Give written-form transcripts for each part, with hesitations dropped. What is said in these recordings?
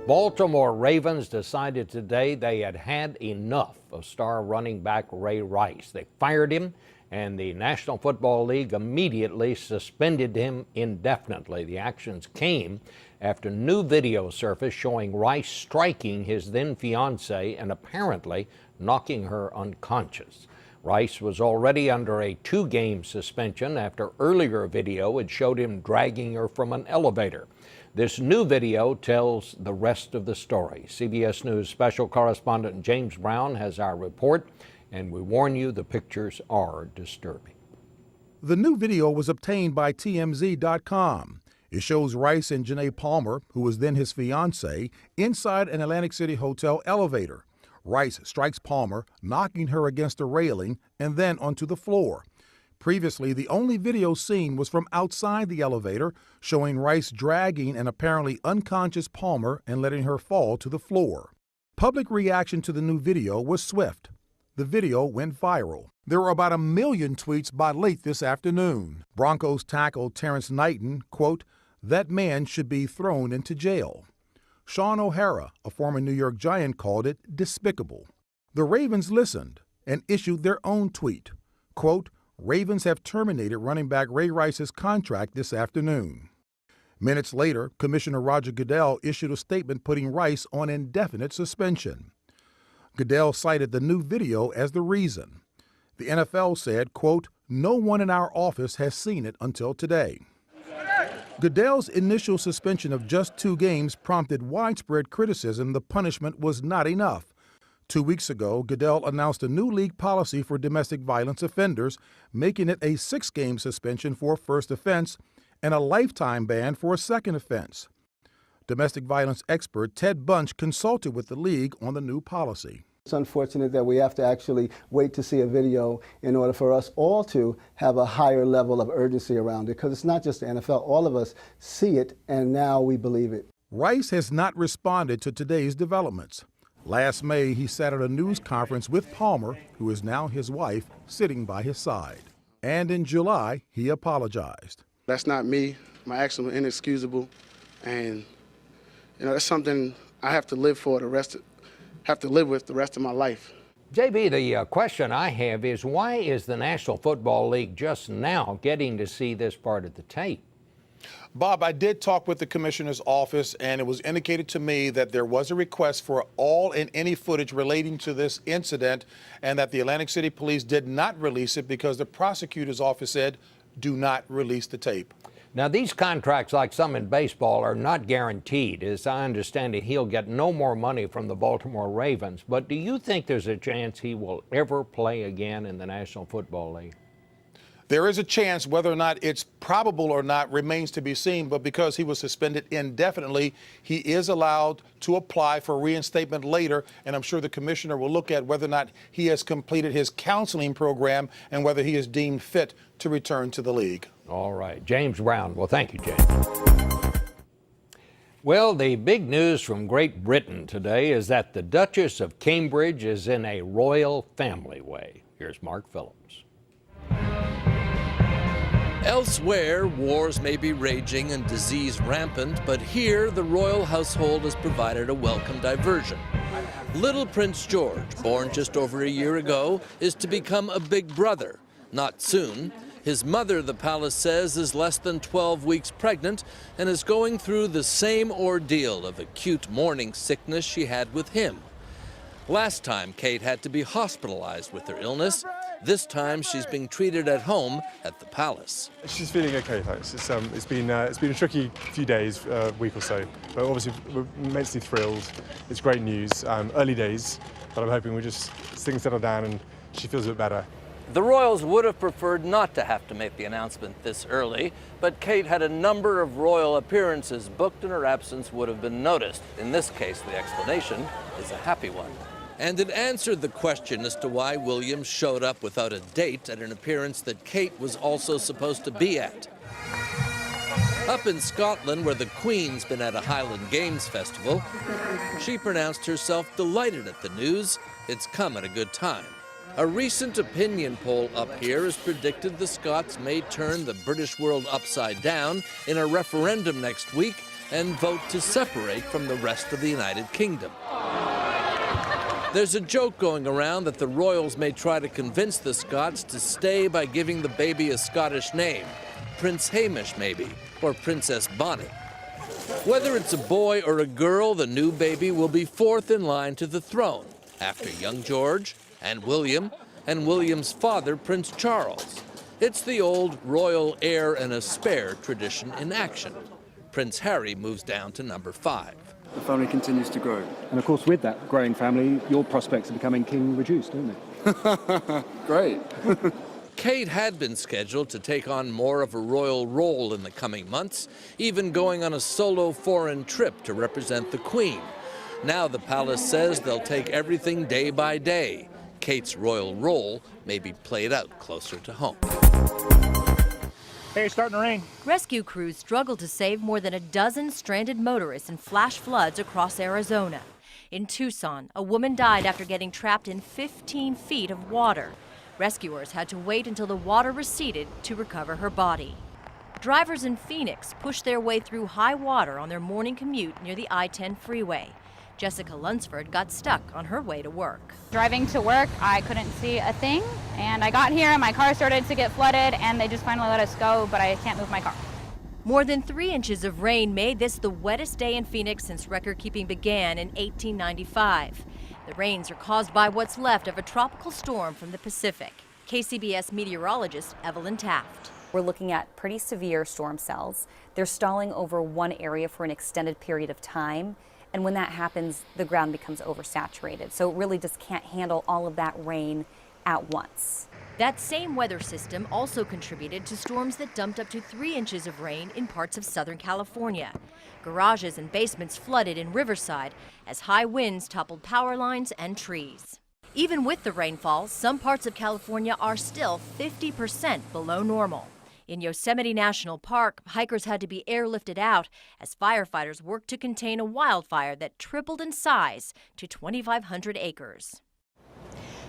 Baltimore Ravens decided today they had had enough of star running back Ray Rice. They fired him, and the National Football League immediately suspended him indefinitely. The actions came after new video surfaced showing Rice striking his then fiancee and apparently knocking her unconscious. Rice was already under a 2-game suspension after earlier video had showed him dragging her from an elevator. This new video tells the rest of the story. CBS News special correspondent James Brown has our report, and we warn you the pictures are disturbing. The new video was obtained by TMZ.com. It shows Rice and Janae Palmer, who was then his fiancée, inside an Atlantic City hotel elevator. Rice strikes Palmer, knocking her against a railing and then onto the floor. Previously, the only video seen was from outside the elevator, showing Rice dragging an apparently unconscious Palmer and letting her fall to the floor. Public reaction to the new video was swift. The video went viral. There were about 1 million tweets by late this afternoon. Broncos tackle Terrence Knighton, quote, "That man should be thrown into jail." Sean O'Hara, a former New York Giant, called it despicable. The Ravens listened and issued their own tweet, quote, "Ravens have terminated running back Ray Rice's contract this afternoon." Minutes later, Commissioner Roger Goodell issued a statement putting Rice on indefinite suspension. Goodell cited the new video as the reason. The NFL said, quote, "No one in our office has seen it until today." Goodell's initial suspension of just 2 games prompted widespread criticism the punishment was not enough. 2 weeks ago, Goodell announced a new league policy for domestic violence offenders, making it a 6-game suspension for a first offense and a lifetime ban for a second offense. Domestic violence expert Ted Bunch consulted with the league on the new policy. It's unfortunate that we have to actually wait to see a video in order for us all to have a higher level of urgency around it, because it's not just the NFL. All of us see it, and now we believe it. Rice has not responded to today's developments. Last May, he sat at a news conference with Palmer, who is now his wife, sitting by his side. And in July, he apologized. That's not me. My actions were inexcusable, and that's something I have to live with the rest of my life. JB, the question I have is, why is the National Football League just now getting to see this part of the tape? Bob, I did talk with the commissioner's office, and it was indicated to me that there was a request for all and any footage relating to this incident, and that the Atlantic City Police did not release it because the prosecutor's office said, do not release the tape. Now, these contracts, like some in baseball, are not guaranteed. As I understand it, he'll get no more money from the Baltimore Ravens. But do you think there's a chance he will ever play again in the National Football League? There is a chance. Whether or not it's probable or not remains to be seen, but because he was suspended indefinitely, he is allowed to apply for reinstatement later, and I'm sure the commissioner will look at whether or not he has completed his counseling program and whether he is deemed fit to return to the league. All right. James Brown. Well, thank you, James. Well, the big news from Great Britain today is that the Duchess of Cambridge is in a royal family way. Here's Mark Phillips. Elsewhere, wars may be raging and disease rampant, but here the royal household has provided a welcome diversion. Little Prince George, born just over a year ago, is to become a big brother. Not soon. His mother, the palace says, is less than 12 weeks pregnant and is going through the same ordeal of acute morning sickness she had with him. Last time, Kate had to be hospitalized with her illness. This time, she's being treated at home at the palace. She's feeling okay, thanks. It's been a tricky few days, week or so, but obviously we're immensely thrilled. It's great news. Early days, but I'm hoping things settle down and she feels a bit better. The royals would have preferred not to have to make the announcement this early, but Kate had a number of royal appearances booked and her absence would have been noticed. In this case, the explanation is a happy one. And it answered the question as to why William showed up without a date at an appearance that Kate was also supposed to be at. Up in Scotland, where the Queen's been at a Highland Games festival, she pronounced herself delighted at the news. It's come at a good time. A recent opinion poll up here has predicted the Scots may turn the British world upside down in a referendum next week and vote to separate from the rest of the United Kingdom. There's a joke going around that the royals may try to convince the Scots to stay by giving the baby a Scottish name. Prince Hamish, maybe, or Princess Bonnie. Whether it's a boy or a girl, the new baby will be fourth in line to the throne, after young George and William and William's father, Prince Charles. It's the old royal heir and a spare tradition in action. Prince Harry moves down to number 5. The family continues to grow. And of course, with that growing family, your prospects of becoming king reduced, don't they? Great. Kate had been scheduled to take on more of a royal role in the coming months, even going on a solo foreign trip to represent the Queen. Now the palace says they'll take everything day by day. Kate's royal role may be played out closer to home. Hey, it's starting to rain. Rescue crews struggled to save more than a dozen stranded motorists in flash floods across Arizona. In Tucson, a woman died after getting trapped in 15 feet of water. Rescuers had to wait until the water receded to recover her body. Drivers in Phoenix pushed their way through high water on their morning commute near the I-10 freeway. Jessica Lunsford got stuck on her way to work. Driving to work, I couldn't see a thing, and I got here and my car started to get flooded, and they just finally let us go, but I can't move my car. More than 3 inches of rain made this the wettest day in Phoenix since record-keeping began in 1895. The rains are caused by what's left of a tropical storm from the Pacific. KCBS meteorologist Evelyn Taft. We're looking at pretty severe storm cells. They're stalling over one area for an extended period of time. And when that happens, the ground becomes oversaturated. So it really just can't handle all of that rain at once. That same weather system also contributed to storms that dumped up to 3 inches of rain in parts of Southern California. Garages and basements flooded in Riverside as high winds toppled power lines and trees. Even with the rainfall, some parts of California are still 50% below normal. In Yosemite National Park, hikers had to be airlifted out as firefighters worked to contain a wildfire that tripled in size to 2,500 acres.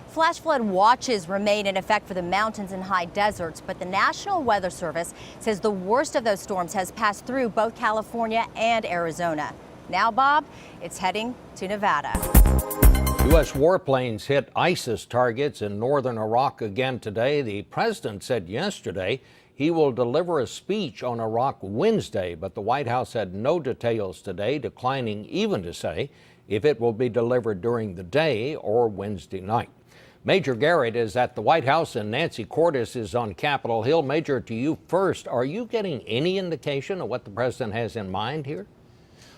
Flash flood watches remain in effect for the mountains and high deserts, but the National Weather Service says the worst of those storms has passed through both California and Arizona. Now, Bob, it's heading to Nevada. U.S. warplanes hit ISIS targets in northern Iraq again today. The president said yesterday he will deliver a speech on Iraq Wednesday, but the White House had no details today, declining even to say if it will be delivered during the day or Wednesday night. Major Garrett is at the White House and Nancy Cordes is on Capitol Hill. Major, to you first, are you getting any indication of what the president has in mind here?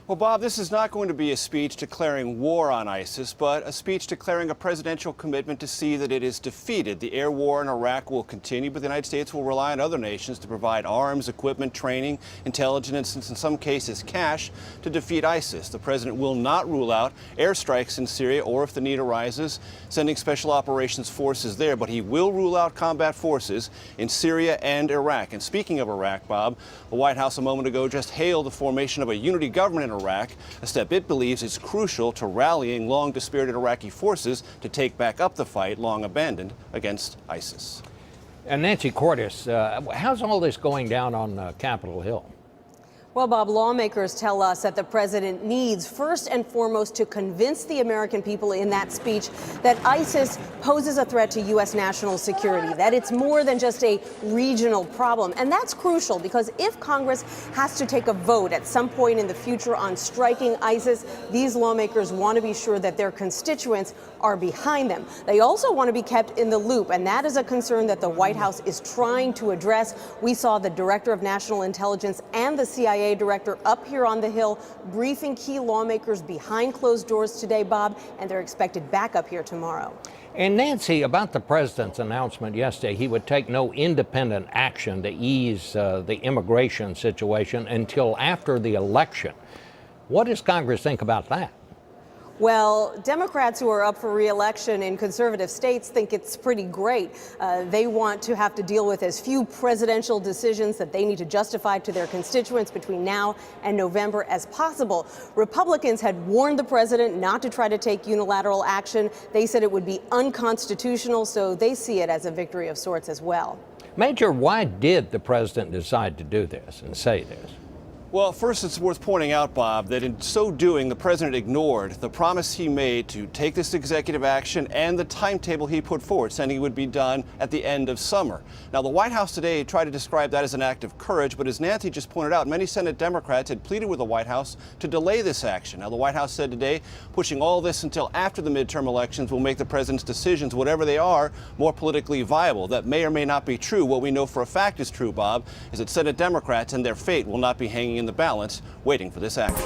Well, Bob, this is not going to be a speech declaring war on ISIS, but a speech declaring a presidential commitment to see that it is defeated. The air war in Iraq will continue, but the United States will rely on other nations to provide arms, equipment, training, intelligence, and in some cases cash to defeat ISIS. The president will not rule out airstrikes in Syria or, if the need arises, sending special operations forces there, but he will rule out combat forces in Syria and Iraq. And speaking of Iraq, Bob, the White House a moment ago just hailed the formation of a unity government in Iraq, a step it believes is crucial to rallying long-dispirited Iraqi forces to take back up the fight long abandoned against ISIS. And Nancy Cordes, how's all this going down on Capitol Hill? Well, Bob, lawmakers tell us that the president needs first and foremost to convince the American people in that speech that ISIS poses a threat to U.S. national security, that it's more than just a regional problem. And that's crucial because if Congress has to take a vote at some point in the future on striking ISIS, these lawmakers want to be sure that their constituents are behind them. They also want to be kept in the loop, and that is a concern that the White House is trying to address. We saw the Director of National Intelligence and the CIA director up here on the Hill briefing key lawmakers behind closed doors today, Bob, and they're expected back up here tomorrow. And Nancy, about the president's announcement yesterday, he would take no independent action to ease the immigration situation until after the election. What does Congress think about that? Well, Democrats who are up for re-election in conservative states think it's pretty great. They want to have to deal with as few presidential decisions that they need to justify to their constituents between now and November as possible. Republicans had warned the president not to try to take unilateral action. They said it would be unconstitutional, so they see it as a victory of sorts as well. Major, why did the president decide to do this and say this? Well, first, it's worth pointing out, Bob, that in so doing, the president ignored the promise he made to take this executive action and the timetable he put forward, saying it would be done at the end of summer. Now, the White House today tried to describe that as an act of courage, but as Nancy just pointed out, many Senate Democrats had pleaded with the White House to delay this action. Now, the White House said today, pushing all this until after the midterm elections will make the president's decisions, whatever they are, more politically viable. That may or may not be true. What we know for a fact is true, Bob, is that Senate Democrats and their fate will not be hanging in the balance, waiting for this action.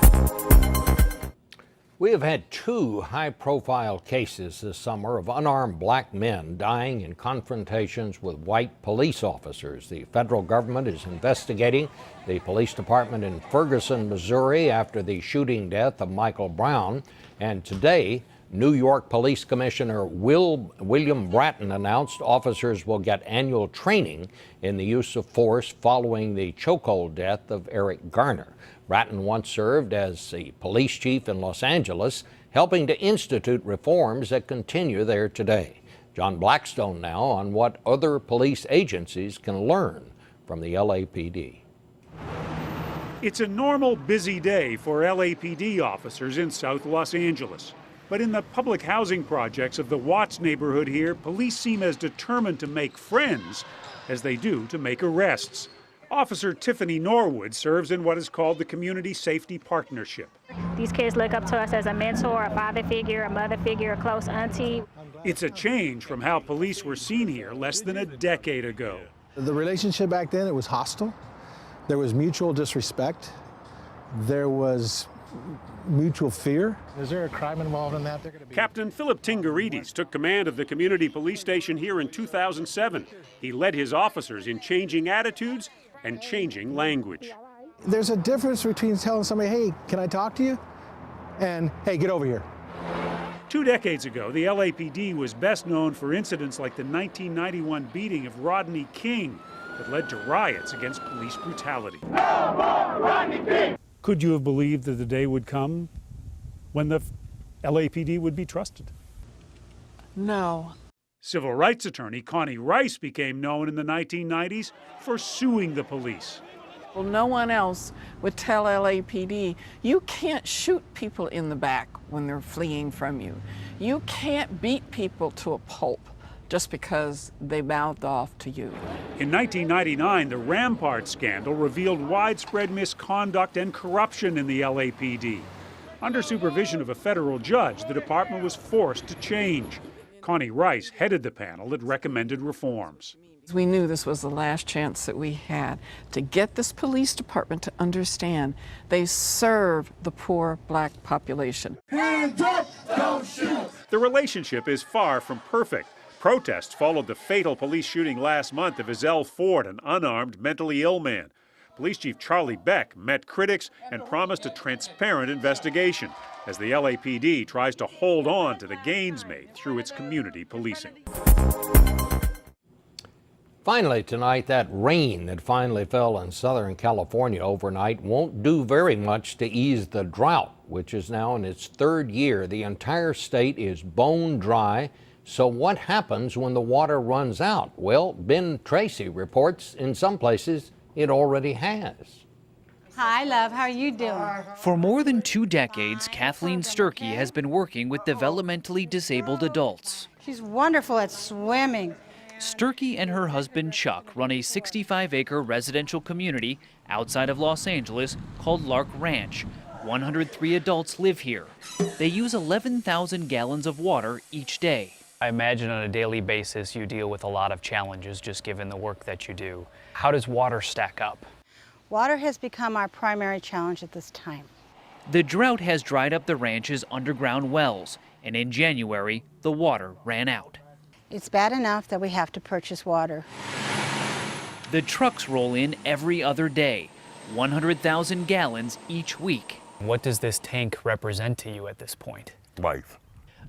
We have had 2 high-profile cases this summer of unarmed black men dying in confrontations with white police officers. The federal government is investigating the police department in Ferguson, Missouri, after the shooting death of Michael Brown. And today, New York Police Commissioner William Bratton announced officers will get annual training in the use of force following the chokehold death of Eric Garner. Bratton once served as the police chief in Los Angeles, helping to institute reforms that continue there today. John Blackstone now on what other police agencies can learn from the LAPD. It's a normal busy day for LAPD officers in South Los Angeles. But in the public housing projects of the Watts neighborhood here, police seem as determined to make friends as they do to make arrests. Officer Tiffany Norwood serves in what is called the Community Safety Partnership. These kids look up to us as a mentor, a father figure, a mother figure, a close auntie. It's a change from how police were seen here less than a decade ago. The relationship back then, it was hostile. There was mutual disrespect. There was mutual fear. Is there a crime involved in that? Captain Philip Tingarides took command of the community police station here in 2007. He led his officers in changing attitudes and changing language. There's a difference between telling somebody, hey, can I talk to you? And, hey, get over here. 2 decades ago, the LAPD was best known for incidents like the 1991 beating of Rodney King that led to riots against police brutality. No more Rodney King! Could you have believed that the day would come when the LAPD would be trusted? No. Civil rights attorney Connie Rice became known in the 1990s for suing the police. Well, no one else would tell LAPD, you can't shoot people in the back when they're fleeing from you. You can't beat people to a pulp just because they mouthed off to you. In 1999, the Rampart scandal revealed widespread misconduct and corruption in the LAPD. Under supervision of a federal judge, the department was forced to change. Connie Rice headed the panel that recommended reforms. We knew this was the last chance that we had to get this police department to understand they serve the poor black population. Hands up, don't shoot! The relationship is far from perfect. Protests followed the fatal police shooting last month of Ezell Ford, an unarmed, mentally ill man. Police Chief Charlie Beck met critics and promised a transparent investigation as the LAPD tries to hold on to the gains made through its community policing. Finally tonight, that rain that finally fell in Southern California overnight won't do very much to ease the drought, which is now in its 3rd year. The entire state is bone dry. So what happens when the water runs out? Well, Ben Tracy reports in some places it already has. Hi, love. How are you doing? For more than 2 decades, Kathleen Sturkey has been working with developmentally disabled adults. She's wonderful at swimming. Sturkey and her husband Chuck run a 65-acre residential community outside of Los Angeles called Lark Ranch. 103 adults live here. They use 11,000 gallons of water each day. I imagine on a daily basis you deal with a lot of challenges just given the work that you do. How does water stack up? Water has become our primary challenge at this time. The drought has dried up the ranch's underground wells, and in January, the water ran out. It's bad enough that we have to purchase water. The trucks roll in every other day, 100,000 gallons each week. What does this tank represent to you at this point? Life.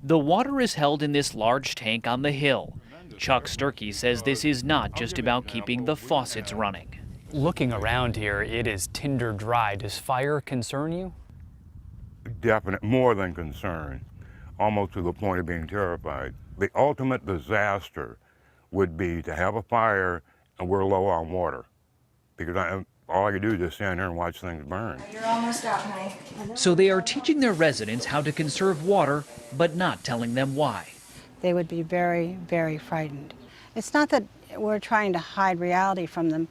The water is held in this large tank on the hill. Chuck Sturkey says this is not just about keeping the faucets running. Looking around here, it is tinder dry. Does fire concern you? Definite, more than concern, almost to the point of being terrified. The ultimate disaster would be to have a fire and we're low on water. Because All you do is just stand there and watch things burn. You're almost out, honey. So they are teaching their residents how to conserve water, but not telling them why. They would be very, very frightened. It's not that we're trying to hide reality from them,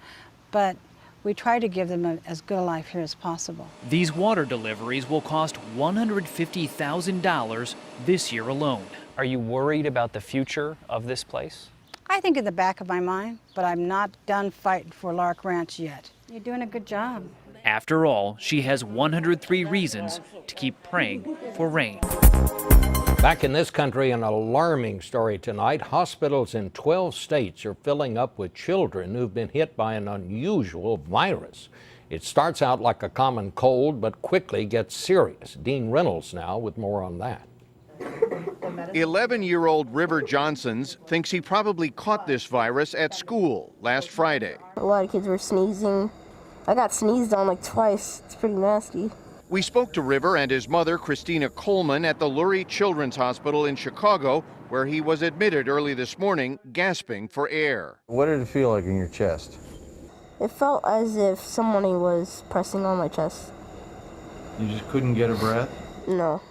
but we try to give them as good a life here as possible. These water deliveries will cost $150,000 this year alone. Are you worried about the future of this place? I think in the back of my mind, but I'm not done fighting for Lark Ranch yet. You're doing a good job. After all, she has 103 reasons to keep praying for rain. Back in this country, an alarming story tonight. Hospitals in 12 states are filling up with children who've been hit by an unusual virus. It starts out like a common cold, but quickly gets serious. Dean Reynolds now with more on that. 11-year-old River Johnsons thinks he probably caught this virus at school last Friday. A lot of kids were sneezing. I got sneezed on like twice. It's pretty nasty. We spoke to River and his mother, Christina Coleman, at the Lurie Children's Hospital in Chicago, where he was admitted early this morning, gasping for air. What did it feel like in your chest? It felt as if somebody was pressing on my chest. You just couldn't get a breath? No.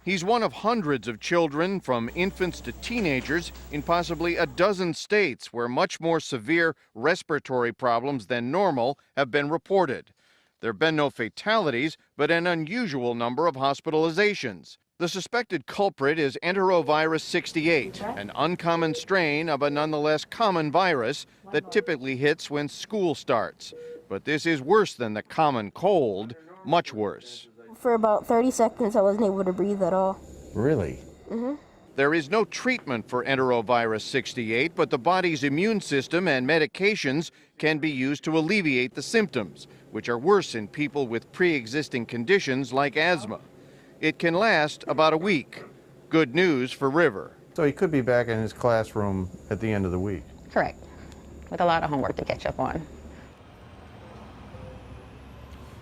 He's one of hundreds of children, from infants to teenagers, in possibly a dozen states where much more severe respiratory problems than normal have been reported. There have been no fatalities, but an unusual number of hospitalizations. The suspected culprit is enterovirus 68, an uncommon strain of a nonetheless common virus that typically hits when school starts. But this is worse than the common cold, much worse. For about 30 seconds, I wasn't able to breathe at all. Really? Mm-hmm. There is no treatment for enterovirus 68, but the body's immune system and medications can be used to alleviate the symptoms, which are worse in people with pre-existing conditions like asthma. It can last about a week. Good news for River. So he could be back in his classroom at the end of the week. Correct, with a lot of homework to catch up on.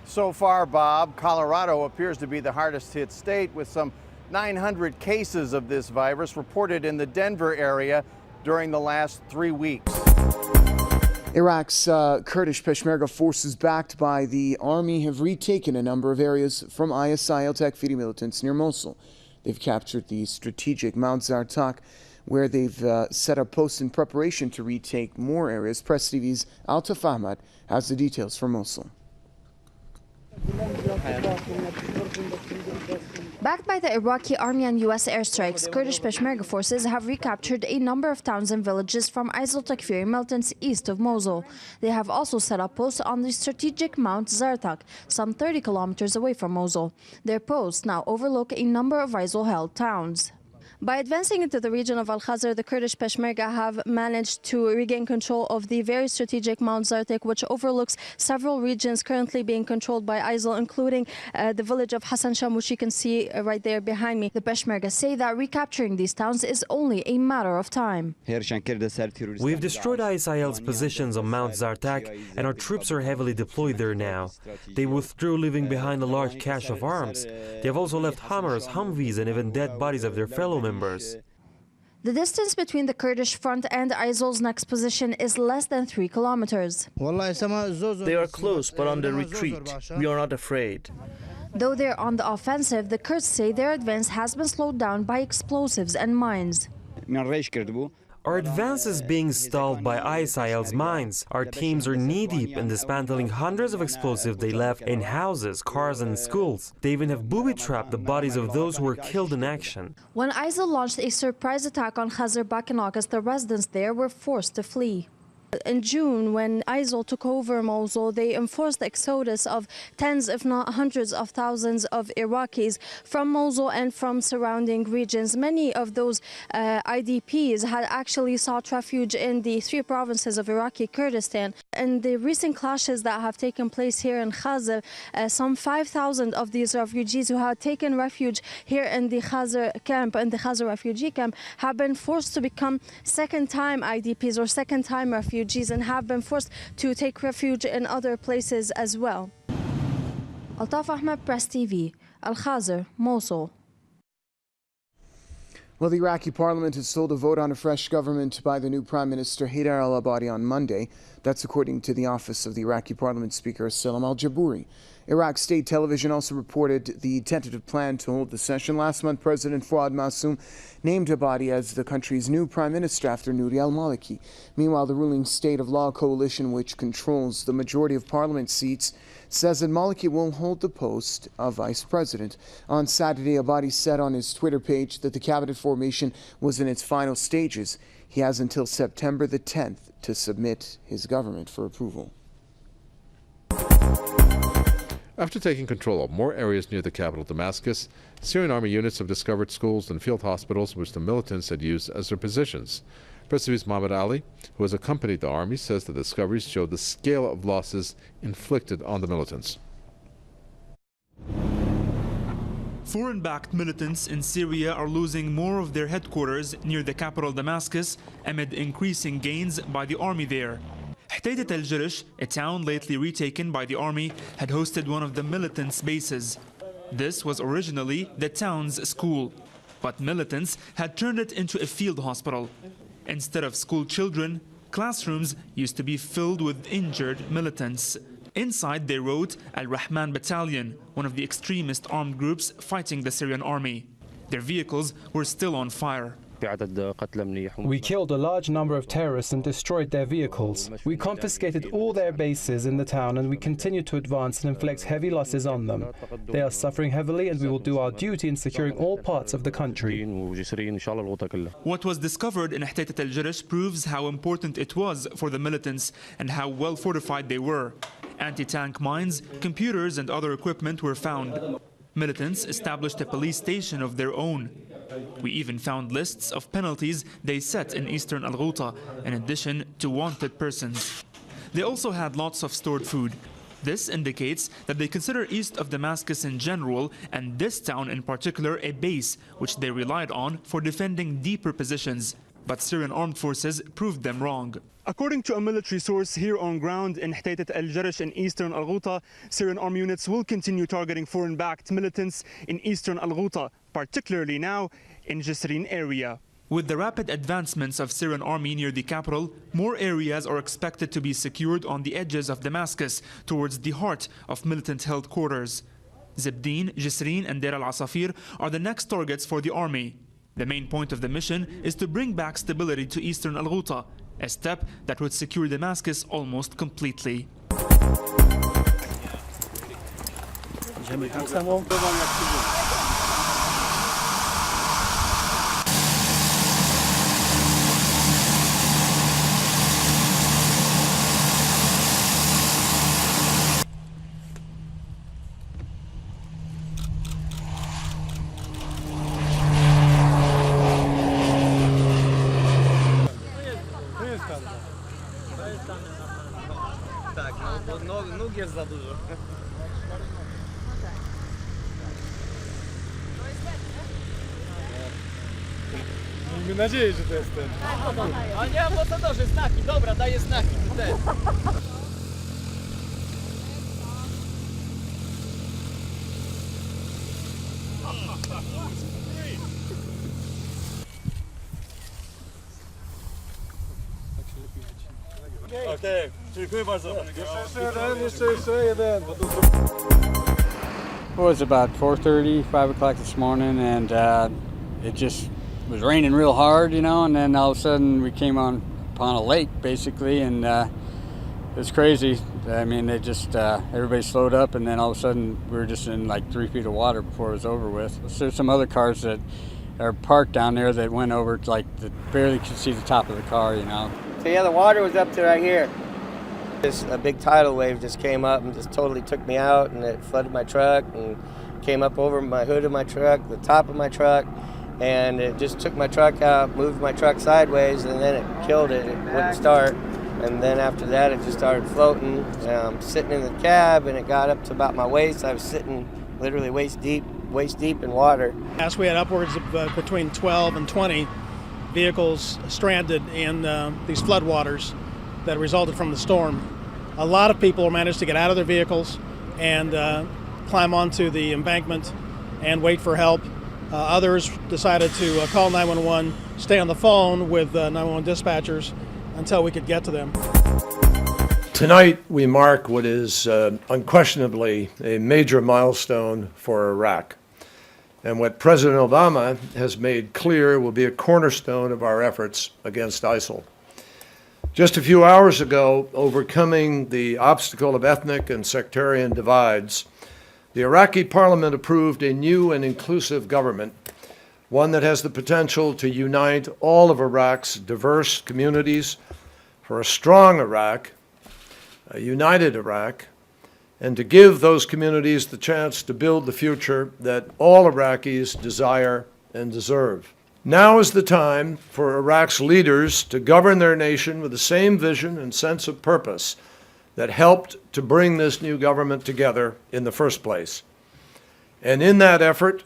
So far, Bob, Colorado appears to be the hardest hit state, with some 900 cases of this virus reported in the Denver area during the last 3 weeks. Iraq's Kurdish Peshmerga forces backed by the army have retaken a number of areas from ISIL Takfiri militants near Mosul. They've captured the strategic Mount Zartak, where they've set up posts in preparation to retake more areas. Press TV's Altaf Ahmad has the details from Mosul. Backed by the Iraqi army and U.S. airstrikes, Kurdish Peshmerga forces have recaptured a number of towns and villages from ISIL Takfiri militants east of Mosul. They have also set up posts on the strategic Mount Zartak, some 30 kilometers away from Mosul. Their posts now overlook a number of ISIL-held towns. By advancing into the region of Al-Khazar, the Kurdish Peshmerga have managed to regain control of the very strategic Mount Zartak, which overlooks several regions currently being controlled by ISIL, including the village of Hassan Sham, which you can see right there behind me. The Peshmerga say that recapturing these towns is only a matter of time. We've destroyed ISIL's positions on Mount Zartak, and our troops are heavily deployed there now. They withdrew, leaving behind a large cache of arms. They have also left Hummers, Humvees, and even dead bodies of their fellow members. The distance between the Kurdish front and ISIL's next position is less than 3 kilometers. They are close but on the retreat. We are not afraid. Though they're on the offensive, the Kurds say their advance has been slowed down by explosives and mines. Our advance is being stalled by ISIL's mines. Our teams are knee-deep in dismantling hundreds of explosives they left in houses, cars and schools. They even have booby-trapped the bodies of those who were killed in action. When ISIL launched a surprise attack on Khazar back in August, the residents there were forced to flee. In June, when ISIL took over Mosul, they enforced the exodus of tens, if not hundreds of thousands of Iraqis from Mosul and from surrounding regions. Many of those IDPs had actually sought refuge in the 3 provinces of Iraqi Kurdistan. In the recent clashes that have taken place here in Khazar, some 5,000 of these refugees who had taken refuge here in the Khazar camp, in the Khazar refugee camp, have been forced to become second-time IDPs or second-time refugees, and have been forced to take refuge in other places as well. Altaf Ahmad, Press TV, Al-Khazar, Mosul. Well, the Iraqi parliament is told to vote on a fresh government by the new Prime Minister Haider al-Abadi on Monday. That's according to the office of the Iraqi parliament speaker Salam al-Jabouri. Iraq state television also reported the tentative plan to hold the session. Last month, President Fuad Massoum named Abadi as the country's new prime minister after Nouri al-Maliki. Meanwhile, the ruling State of Law coalition, which controls the majority of parliament seats, says that Maliki will hold the post of vice president. On Saturday, Abadi said on his Twitter page that the cabinet formation was in its final stages. He has until September the 10th to submit his government for approval. After taking control of more areas near the capital, Damascus, Syrian army units have discovered schools and field hospitals which the militants had used as their positions. Press TV's Mohammed Ali, who has accompanied the army, says the discoveries show the scale of losses inflicted on the militants. Foreign-backed militants in Syria are losing more of their headquarters near the capital Damascus amid increasing gains by the army there. Hutaidat al-Jarish, a town lately retaken by the army, had hosted one of the militants' bases. This was originally the town's school, but militants had turned it into a field hospital. Instead of school children, classrooms used to be filled with injured militants. Inside they wrote Al-Rahman Battalion, one of the extremist armed groups fighting the Syrian army. Their vehicles were still on fire. We killed a large number of terrorists and destroyed their vehicles. We confiscated all their bases in the town and we continue to advance and inflict heavy losses on them. They are suffering heavily and we will do our duty in securing all parts of the country. What was discovered in Hutaitat al-Jarish proves how important it was for the militants and how well fortified they were. Anti-tank mines, computers and other equipment were found. Militants established a police station of their own. We even found lists of penalties they set in eastern Al-Ghouta, in addition to wanted persons. They also had lots of stored food. This indicates that they consider east of Damascus in general, and this town in particular, a base which they relied on for defending deeper positions. But Syrian armed forces proved them wrong. According to a military source here on ground in Hutaitat al-Jarish in eastern Al-Ghouta, Syrian army units will continue targeting foreign-backed militants in eastern Al-Ghouta, particularly now in Jisrin area. With the rapid advancements of Syrian army near the capital, more areas are expected to be secured on the edges of Damascus towards the heart of militant-held quarters. Zebdin, Jisrin and Deir al-Asafir are the next targets for the army. The main point of the mission is to bring back stability to eastern Al-Ghouta, a step that would secure Damascus almost completely. Miejmy nadzieję, że to jest ten. A nie, ambasadorze, znaki, dobra, daję znaki. Ten. Okej, dziękuję bardzo. Jeszcze jeden. It was about 4:30, 5 o'clock this morning, and it just was raining real hard, you know, and then all of a sudden we came upon a lake, basically, and it was crazy. I mean, they just, everybody slowed up, and then all of a sudden we were just in like 3 feet of water before it was over with. So there's some other cars that are parked down there that went over, like, barely could see the top of the car, you know. So yeah, the water was up to right here. A big tidal wave just came up and just totally took me out, and it flooded my truck and came up over my hood of my truck, the top of my truck, and it just took my truck out, moved my truck sideways, and then it killed it. It wouldn't start. And then after that, it just started floating. I'm sitting in the cab, and it got up to about my waist. I was sitting literally waist deep in water. As we had upwards of between 12 and 20 vehicles stranded in these floodwaters that resulted from the storm. A lot of people managed to get out of their vehicles and climb onto the embankment and wait for help. Others decided to call 911, stay on the phone with 911 dispatchers until we could get to them. Tonight, we mark what is unquestionably a major milestone for Iraq, and what President Obama has made clear will be a cornerstone of our efforts against ISIL. Just a few hours ago, overcoming the obstacle of ethnic and sectarian divides, the Iraqi parliament approved a new and inclusive government, one that has the potential to unite all of Iraq's diverse communities for a strong Iraq, a united Iraq, and to give those communities the chance to build the future that all Iraqis desire and deserve. Now is the time for Iraq's leaders to govern their nation with the same vision and sense of purpose that helped to bring this new government together in the first place. And in that effort,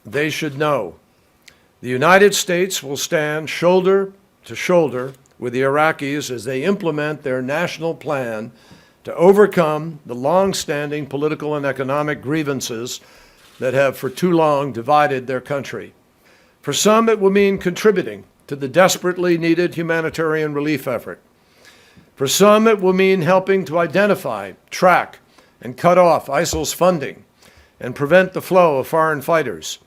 they should know the United States will stand shoulder to shoulder with the Iraqis as they implement their national plan to overcome the long-standing political and economic grievances that have for too long divided their country. For some, it will mean contributing to the desperately needed humanitarian relief effort. For some, it will mean helping to identify, track, and cut off ISIL's funding and prevent the flow of foreign fighters.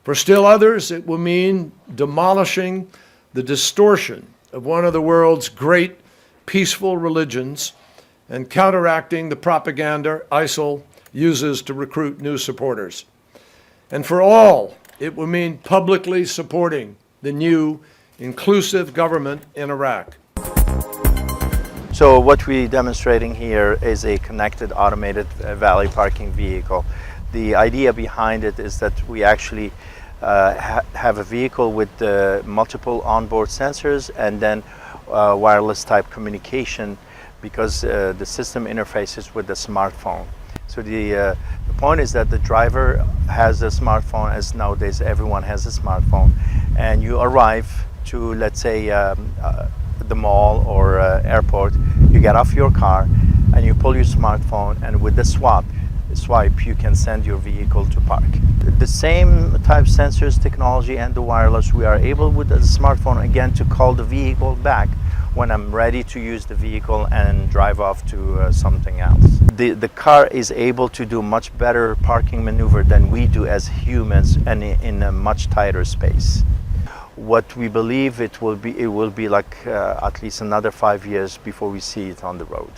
For still others, it will mean demolishing the distortion of one of the world's great peaceful religions and counteracting the propaganda ISIL uses to recruit new supporters. And for all, it will mean publicly supporting the new inclusive government in Iraq. So what we're demonstrating here is a connected automated valet parking vehicle. The idea behind it is that we actually have a vehicle with multiple onboard sensors and then wireless type communication, because the system interfaces with the smartphone. So the point is that the driver has a smartphone, as nowadays everyone has a smartphone, and you arrive to, let's say, the mall or airport, you get off your car and you pull your smartphone, and with the swipe you can send your vehicle to park. The same type sensors technology and the wireless, we are able with the smartphone again to call the vehicle back when I'm ready to use the vehicle and drive off to something else. The car is able to do much better parking maneuver than we do as humans, and in a much tighter space. What we believe it will be like at least another 5 years before we see it on the road.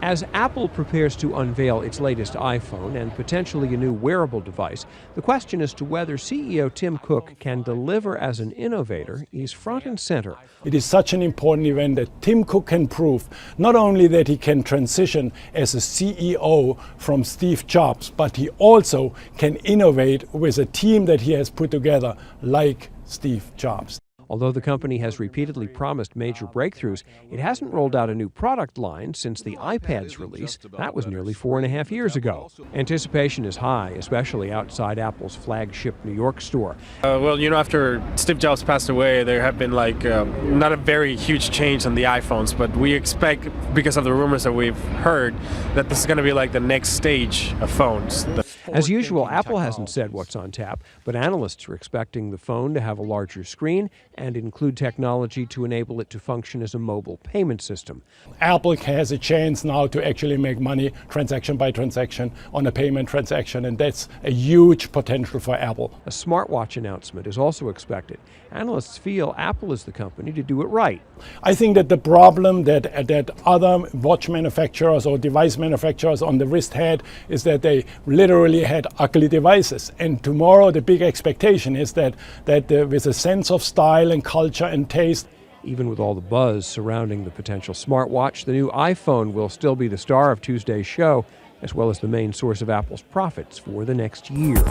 As Apple prepares to unveil its latest iPhone and potentially a new wearable device, the question as to whether CEO Tim Cook can deliver as an innovator is front and center. It is such an important event that Tim Cook can prove not only that he can transition as a CEO from Steve Jobs, but he also can innovate with a team that he has put together like Steve Jobs. Although the company has repeatedly promised major breakthroughs, it hasn't rolled out a new product line since the iPad's release. That was nearly 4.5 years ago. Anticipation is high, especially outside Apple's flagship New York store. Well, after Steve Jobs passed away, there have been not a very huge change on the iPhones, but we expect, because of the rumors that we've heard, that this is going to be like the next stage of phones. As usual, Apple hasn't said what's on tap, but analysts are expecting the phone to have a larger screen and include technology to enable it to function as a mobile payment system. Apple has a chance now to actually make money transaction by transaction on a payment transaction, and that's a huge potential for Apple. A smartwatch announcement is also expected. Analysts feel Apple is the company to do it right. I think that the problem that other watch manufacturers or device manufacturers on the wrist had is that they literally had ugly devices. And tomorrow the big expectation is that with a sense of style and culture and taste. Even with all the buzz surrounding the potential smartwatch, the new iPhone will still be the star of Tuesday's show, as well as the main source of Apple's profits for the next year.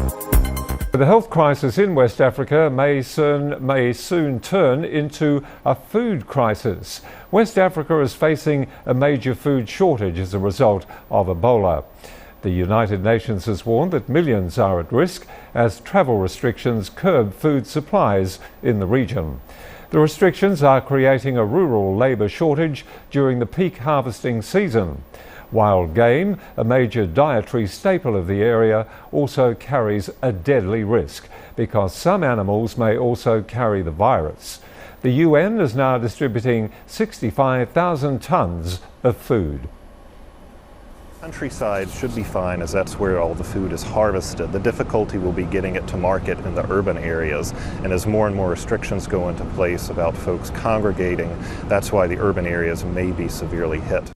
The health crisis in West Africa may soon turn into a food crisis. West Africa is facing a major food shortage as a result of Ebola. The United Nations has warned that millions are at risk as travel restrictions curb food supplies in the region. The restrictions are creating a rural labour shortage during the peak harvesting season. Wild game, a major dietary staple of the area, also carries a deadly risk because some animals may also carry the virus. The UN is now distributing 65,000 tons of food. Countryside should be fine, as that's where all the food is harvested. The difficulty will be getting it to market in the urban areas, and as more and more restrictions go into place about folks congregating, that's why the urban areas may be severely hit.